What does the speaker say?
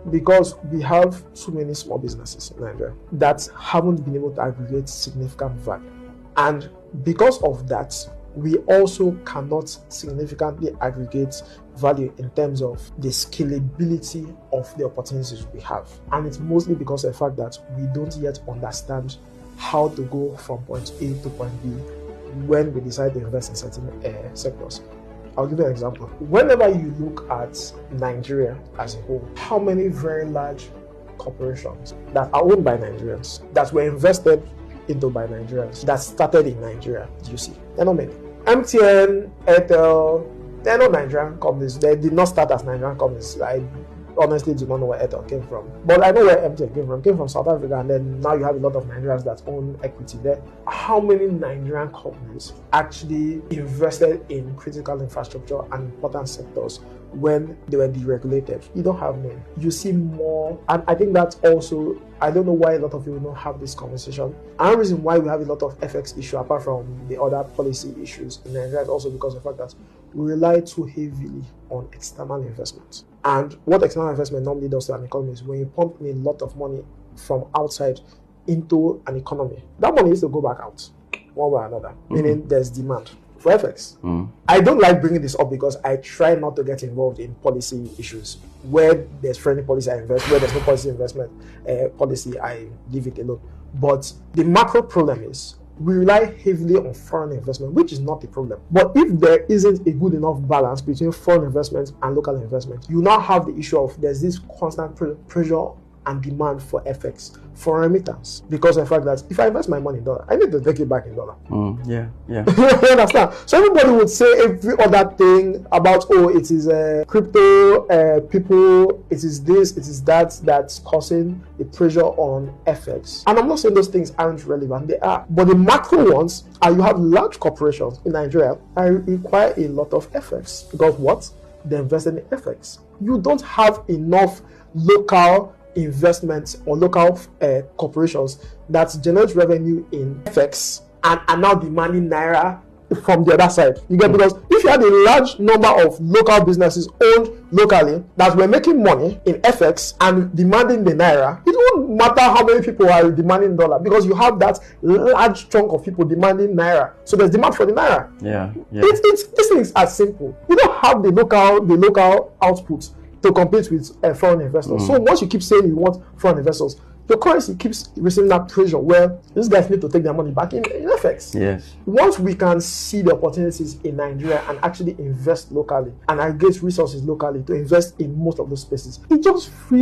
Because we have too many small businesses in Nigeria that haven't been able to aggregate significant value. And because of that, we also cannot significantly aggregate value in terms of the scalability of the opportunities we have. And it's mostly because of the fact that we don't yet understand how to go from point A to point B when we decide to invest in certain sectors. I'll give you an example. Whenever you look at Nigeria as a whole, how many very large corporations that are owned by Nigerians, that were invested into by Nigerians, that started in Nigeria, do you see? They're not many. MTN, Airtel, they're not Nigerian companies. They did not start as Nigerian companies. I honestly do not know where Airtel came from. But I know where MTN came from. It came from South Africa, and then now you have a lot of Nigerians that own equity there. How many Nigerian companies actually invested in critical infrastructure and important sectors when they were deregulated? You don't have many. You see more, and I think that's also, I don't know why a lot of people don't have this conversation. Another reason why we have a lot of FX issue apart from the other policy issues in Nigeria is also because of the fact that we rely too heavily on external investment. And what external investment normally does to an economy is when you pump in a lot of money from outside into an economy, that money needs to go back out one way or another, meaning there's demand for FX. I don't like bringing this up because I try not to get involved in policy issues. Where there's friendly policy, I invest. Where there's no policy investment policy, I leave it alone. But the macro problem is we rely heavily on foreign investment, which is not a problem. But if there isn't a good enough balance between foreign investment and local investment, you now have the issue of there's this constant pressure and demand for FX, for remittance, because of the fact that if I invest my money in dollar, I need to take it back in dollar. Yeah. You understand? So everybody would say every other thing about, it is crypto, people, it is this, it is that, that's causing the pressure on FX. And I'm not saying those things aren't relevant, they are. But the macro ones are you have large corporations in Nigeria that require a lot of FX. Because what? They invested in FX. You don't have enough local investments or local corporations that generate revenue in FX and are now demanding naira from the other side. You get, because if you had a large number of local businesses owned locally that were making money in FX and demanding the naira, it won't matter how many people are demanding dollar, because you have that large chunk of people demanding naira. So there's demand for the naira. These things are simple. You don't have the local output to compete with foreign investors. So once you keep saying you want foreign investors, your currency keeps receiving that pressure where these guys need to take their money back in FX. Yes. Once we can see the opportunities in Nigeria and actually invest locally and aggregate resources locally to invest in most of those spaces, it just frees